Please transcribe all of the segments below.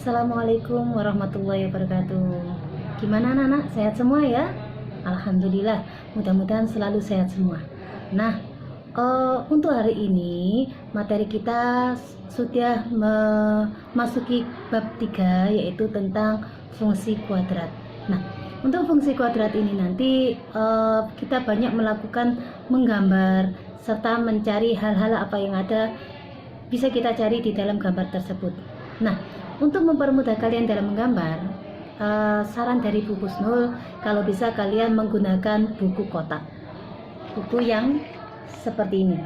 Assalamualaikum warahmatullahi wabarakatuh. Gimana anak-anak? Sehat semua ya? Alhamdulillah, mudah-mudahan selalu sehat semua. Nah, untuk hari ini materi kita sudah memasuki bab 3, yaitu tentang fungsi kuadrat. Nah, untuk fungsi kuadrat ini nanti kita banyak melakukan menggambar serta mencari hal-hal apa yang ada bisa kita cari di dalam gambar tersebut. Nah, untuk mempermudah kalian dalam menggambar, saran dari Bu Husnul, kalau bisa kalian menggunakan buku kotak, buku yang seperti ini.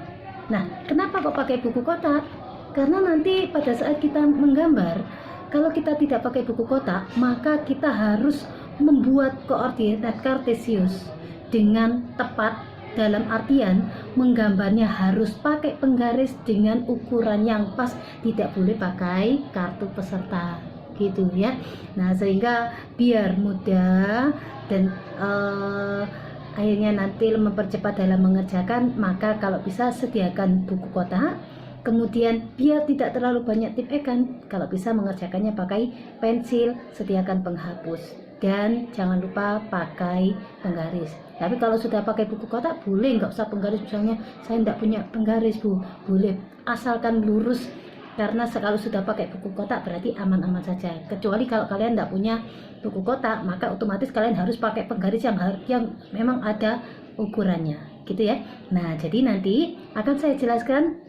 Nah, kenapa kok pakai buku kotak? Karena nanti pada saat kita menggambar, kalau kita tidak pakai buku kotak, maka kita harus membuat koordinat kartesius dengan tepat, dalam artian menggambarnya harus pakai penggaris dengan ukuran yang pas, tidak boleh pakai kartu peserta gitu ya. Nah, sehingga biar mudah dan akhirnya nanti mempercepat dalam mengerjakan, maka kalau bisa sediakan buku kotak. Kemudian biar tidak terlalu banyak tipekan, kalau bisa mengerjakannya pakai pensil, sediakan penghapus, dan jangan lupa pakai penggaris. Tapi kalau sudah pakai buku kotak boleh nggak usah penggaris, misalnya saya tidak punya penggaris Bu, boleh asalkan lurus, karena kalau sudah pakai buku kotak berarti aman-aman saja. Kecuali kalau kalian tidak punya buku kotak, maka otomatis kalian harus pakai penggaris yang memang ada ukurannya gitu ya. Nah, jadi nanti akan saya jelaskan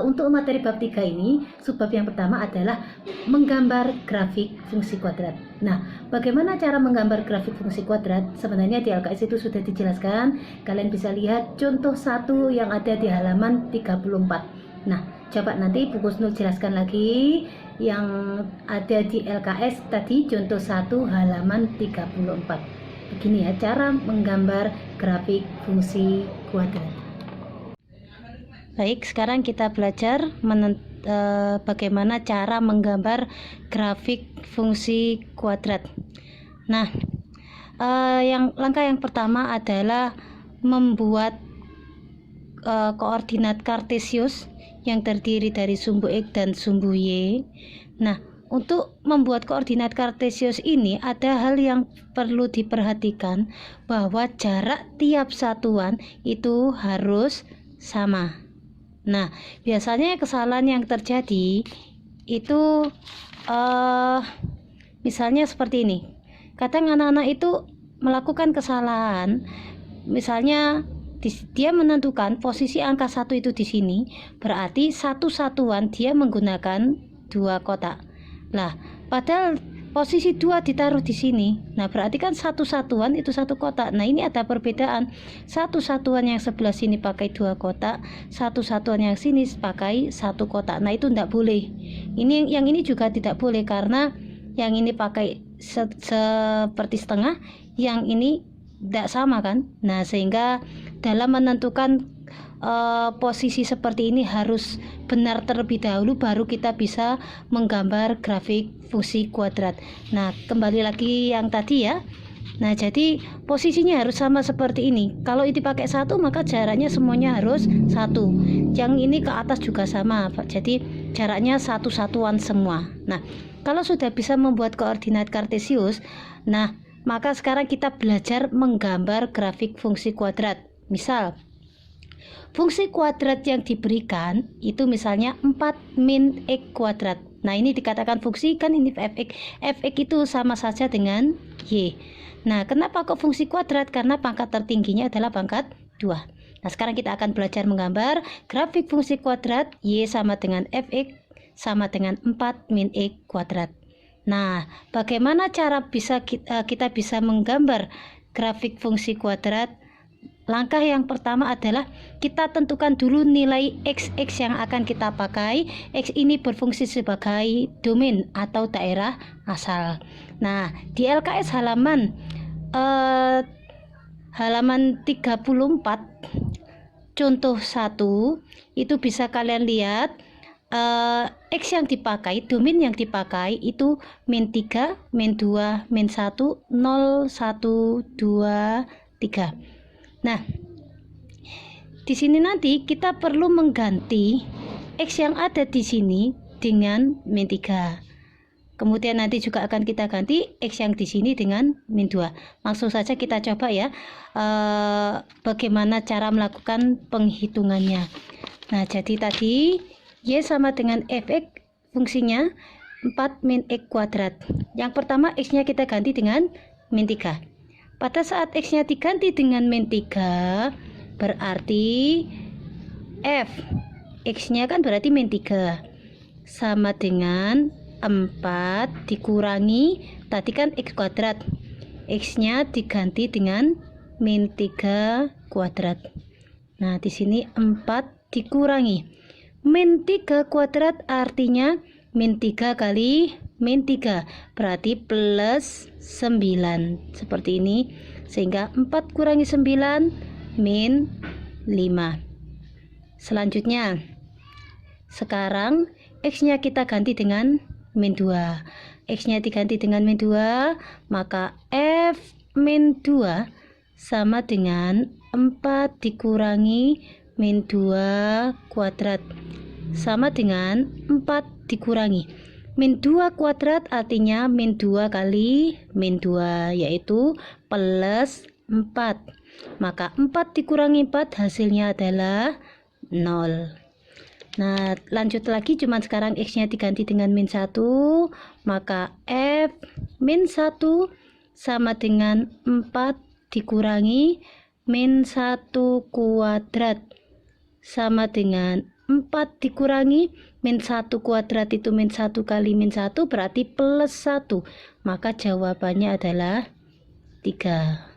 untuk materi bab 3 ini. Subbab yang pertama adalah menggambar grafik fungsi kuadrat. Nah, bagaimana cara menggambar grafik fungsi kuadrat? Sebenarnya di LKS itu sudah dijelaskan. Kalian bisa lihat contoh 1 yang ada di halaman 34. Nah, coba nanti Bu Husnul jelaskan lagi yang ada di LKS tadi, contoh 1 halaman 34. Begini ya cara menggambar grafik fungsi kuadrat. Baik, sekarang kita belajar bagaimana cara menggambar grafik fungsi kuadrat. Nah, langkah yang pertama adalah membuat koordinat kartesius yang terdiri dari sumbu X dan sumbu Y. Nah, untuk membuat koordinat kartesius ini ada hal yang perlu diperhatikan, bahwa jarak tiap satuan itu harus sama. Nah, biasanya kesalahan yang terjadi itu misalnya seperti ini. Kadang anak-anak itu melakukan kesalahan, misalnya dia menentukan posisi angka 1 itu di sini, berarti satu satuan dia menggunakan 2 kotak. Lah, padahal posisi 2 ditaruh di sini. Nah, berarti kan satu satuan itu 1 kotak. Nah, ini ada perbedaan. Satu satuan yang sebelah sini pakai 2 kotak, satu satuan yang sini pakai 1 kotak. Nah, itu tidak boleh. Yang ini juga tidak boleh, karena yang ini pakai seperti setengah, yang ini tidak sama kan. Nah, sehingga dalam menentukan posisi seperti ini harus benar terlebih dahulu, baru kita bisa menggambar grafik fungsi kuadrat. Nah, kembali lagi yang tadi ya. Nah, jadi posisinya harus sama seperti ini. Kalau ini pakai 1, maka jaraknya semuanya harus 1. Yang ini ke atas juga sama, jadi jaraknya satu satuan semua. Nah, kalau sudah bisa membuat koordinat kartesius, nah maka sekarang kita belajar menggambar grafik fungsi kuadrat. Misal fungsi kuadrat yang diberikan itu misalnya 4 min X kuadrat. Nah, ini dikatakan fungsi, kan ini fx. Fx itu sama saja dengan Y. Nah, kenapa kok fungsi kuadrat? Karena pangkat tertingginya adalah pangkat 2. Nah, sekarang kita akan belajar menggambar grafik fungsi kuadrat. Y sama dengan fx sama dengan 4 min X kuadrat. Nah, bagaimana cara kita bisa menggambar grafik fungsi kuadrat? Langkah yang pertama adalah kita tentukan dulu nilai x yang akan kita pakai. X ini berfungsi sebagai domain atau daerah asal. Nah, di LKS halaman 34 contoh 1 itu bisa kalian lihat X yang dipakai, domain yang dipakai itu min 3, min 2, min 1, 0, 1, 2, 3. Nah, di sini nanti kita perlu mengganti X yang ada di sini dengan min 3. Kemudian nanti juga akan kita ganti X yang di sini dengan min 2. Langsung saja kita coba ya bagaimana cara melakukan penghitungannya. Nah, jadi tadi Y sama dengan Fx, fungsinya 4 min X kuadrat. Yang pertama X-nya kita ganti dengan min 3. Pada saat X-nya diganti dengan min 3, berarti F X-nya kan berarti min 3 sama dengan 4 dikurangi tadi kan X kuadrat, X-nya diganti dengan min 3 kuadrat. Nah, di sini 4 dikurangi min 3 kuadrat artinya min 3 kali min 3 berarti plus 9 seperti ini, sehingga 4 kurangi 9 min 5. Selanjutnya sekarang X-nya kita ganti dengan min 2. X-nya diganti dengan min 2, maka F min 2 sama dengan 4 dikurangi min 2 kuadrat sama dengan 4 dikurangi min 2 kuadrat artinya min 2 kali min 2 yaitu plus 4. Maka 4 dikurangi 4 hasilnya adalah 0. Nah, lanjut lagi, cuman sekarang X-nya diganti dengan min 1, maka F min 1 sama dengan 4 dikurangi min 1 kuadrat sama dengan 4 dikurangi min 1 kuadrat itu min 1 kali min 1 berarti plus 1. Maka jawabannya adalah 3.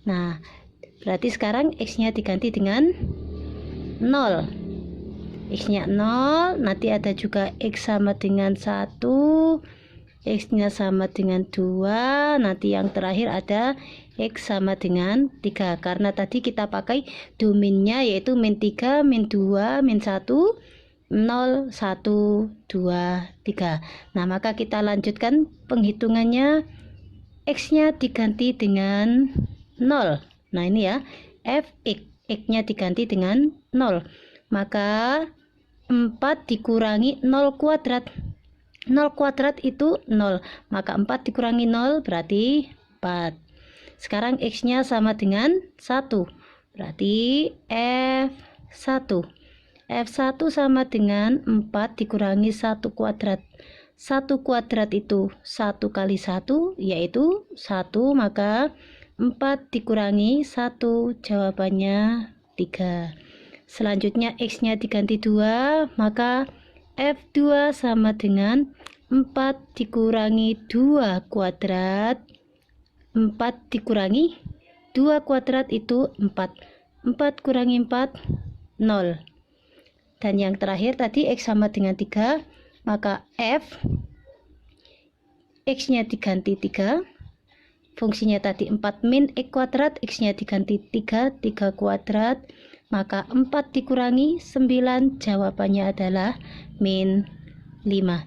Nah, berarti sekarang X-nya diganti dengan 0. X-nya 0, nanti ada juga X sama dengan 1, X-nya sama dengan 2, nanti yang terakhir ada X sama dengan 3, karena tadi kita pakai domainnya yaitu min 3, min 2, min 1, 0, 1, 2, 3. Nah, maka kita lanjutkan penghitungannya. X-nya diganti dengan 0. Nah, ini ya, Fx, X-nya diganti dengan 0. Maka 4 dikurangi 0 kuadrat. 0 kuadrat itu 0. Maka 4 dikurangi 0 berarti 4. Sekarang X-nya sama dengan 1. Berarti F1. F1 sama dengan 4 dikurangi 1 kuadrat. 1 kuadrat itu 1 kali 1 yaitu 1. Maka 4 dikurangi 1 jawabannya 3. Selanjutnya X-nya diganti 2, maka F2 sama dengan 4 dikurangi 2 kuadrat. 4 dikurangi 2 kuadrat itu 4. 4 kurangi 4, 0. Dan yang terakhir tadi X sama dengan 3, maka F X-nya diganti 3. Fungsinya tadi 4 min X kuadrat, X-nya diganti 3 kuadrat. Maka 4 dikurangi 9 jawabannya adalah min 5.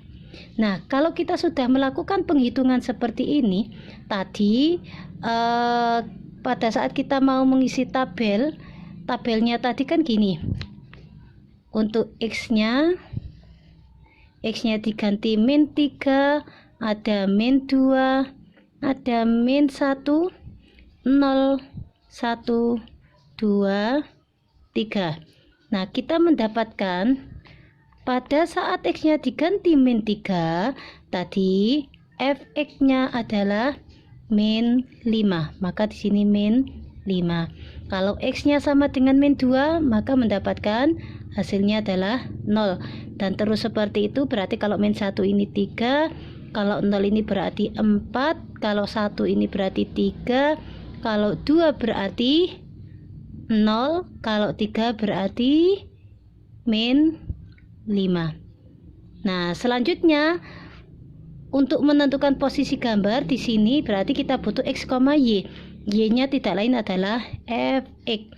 Nah, kalau kita sudah melakukan penghitungan seperti ini, tadi pada saat kita mau mengisi tabelnya tadi kan gini. Untuk X-nya diganti min 3, ada min 2, ada min 1, 0, 1, 2, 3. Nah, kita mendapatkan pada saat X-nya diganti min 3, tadi Fx-nya adalah min 5. Maka di sini min 5. Kalau X-nya sama dengan min 2, maka mendapatkan hasilnya adalah 0. Dan terus seperti itu, berarti kalau min 1 ini 3, kalau 0 ini berarti 4, kalau 1 ini berarti 3, kalau 2 berarti 0, kalau 3 berarti min 5. Nah, selanjutnya untuk menentukan posisi gambar di sini berarti kita butuh X, Y. Y-nya tidak lain adalah Fx.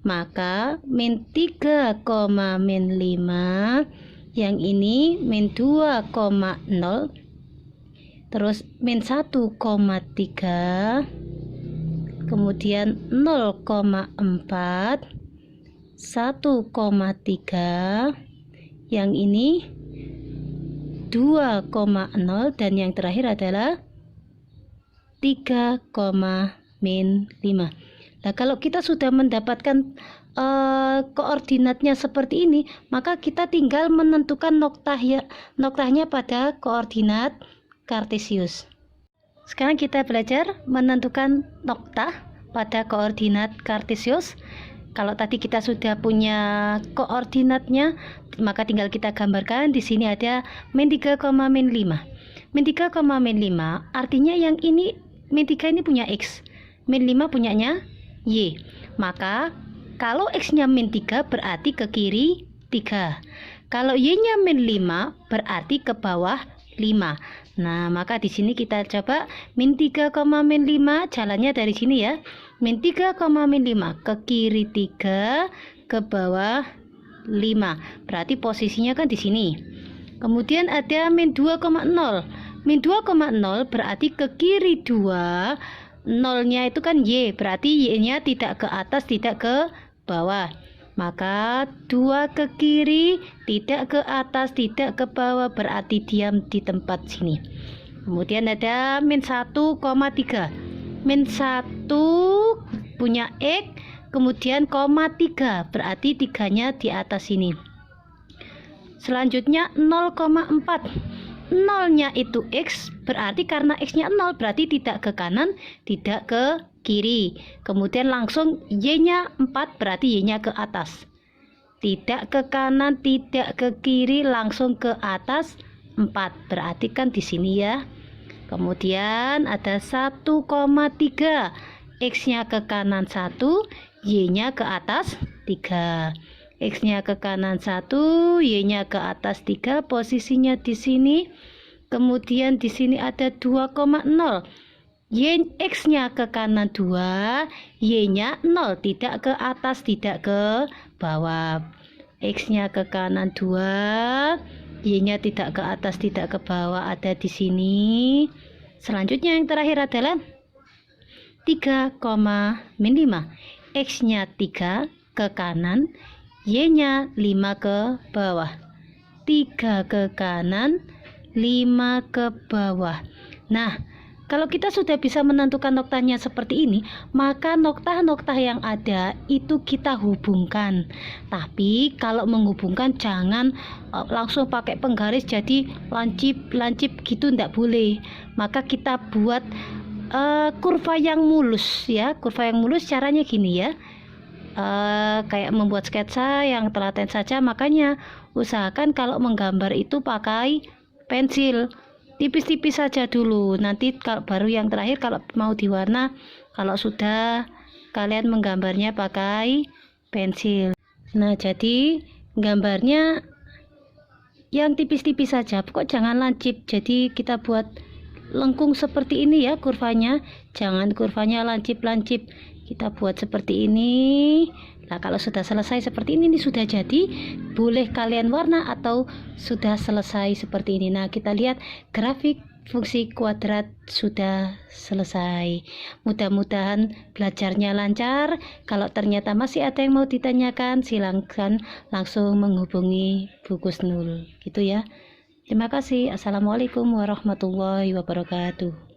Maka min 3, min 5, yang ini min 2,0, terus min 1,3, kemudian 0,4, 1,3, yang ini 2,0 dan yang terakhir adalah 3, min 5. Nah, kalau kita sudah mendapatkan koordinatnya seperti ini, maka kita tinggal menentukan noktahnya pada koordinat kartesius. Sekarang kita belajar menentukan noktah pada koordinat kartesius. Kalau tadi kita sudah punya koordinatnya, maka tinggal kita gambarkan. Di sini ada min 3, min 5. Min 3, min 5 artinya yang ini min 3 ini punya X, min 5 punyanya Y. Maka kalau X-nya min 3 berarti ke kiri 3. Kalau Y-nya min 5 berarti ke bawah 5. Nah, maka di sini kita coba min 3, min 5 jalannya dari sini ya. Min 3, min 5 ke kiri 3, ke bawah 5. Berarti posisinya kan di sini. Kemudian ada min 2,0. Min 2,0 berarti ke kiri 2. Nolnya itu kan Y, berarti Y-nya tidak ke atas, tidak ke bawah. Maka 2 ke kiri, tidak ke atas, tidak ke bawah, berarti diam di tempat sini. Kemudian ada min 1,3. Min 1 punya X, kemudian koma 3, berarti 3-nya di atas sini. Selanjutnya 0,4. Nolnya itu X, berarti karena X-nya 0 berarti tidak ke kanan, tidak ke kiri. Kemudian langsung Y-nya 4, berarti Y-nya ke atas. Tidak ke kanan, tidak ke kiri, langsung ke atas 4. Berarti kan di sini ya. Kemudian ada 1,3. X-nya ke kanan 1, Y-nya ke atas 3. X-nya ke kanan 1, Y-nya ke atas 3, posisinya di sini. Kemudian di sini ada 2,0. X-nya ke kanan 2, Y-nya 0, tidak ke atas, tidak ke bawah. X-nya ke kanan 2, Y-nya tidak ke atas, tidak ke bawah, ada di sini. Selanjutnya yang terakhir adalah 3, min 5. X-nya 3 ke kanan, Y-nya 5 ke bawah. 3 ke kanan, 5 ke bawah. Nah, kalau kita sudah bisa menentukan noktahnya seperti ini, maka noktah-noktah yang ada itu kita hubungkan. Tapi kalau menghubungkan jangan langsung pakai penggaris jadi lancip gitu, tidak boleh. Maka kita buat kurva yang mulus ya. Kurva yang mulus caranya gini ya. Kayak membuat sketsa yang telaten saja, makanya usahakan kalau menggambar itu pakai pensil. Tipis-tipis saja dulu, nanti kalau baru yang terakhir kalau mau diwarna, kalau sudah kalian menggambarnya pakai pensil. Nah, jadi gambarnya yang tipis-tipis saja, pokok jangan lancip. Jadi kita buat lengkung seperti ini ya kurvanya, jangan kurvanya lancip-lancip. Kita buat seperti ini. Nah, kalau sudah selesai seperti ini sudah jadi, boleh kalian warna atau sudah selesai seperti ini. Nah, kita lihat grafik fungsi kuadrat sudah selesai. Mudah-mudahan belajarnya lancar. Kalau ternyata masih ada yang mau ditanyakan, silakan langsung menghubungi Bu Kusnul gitu ya. Terima kasih. Assalamualaikum warahmatullahi wabarakatuh.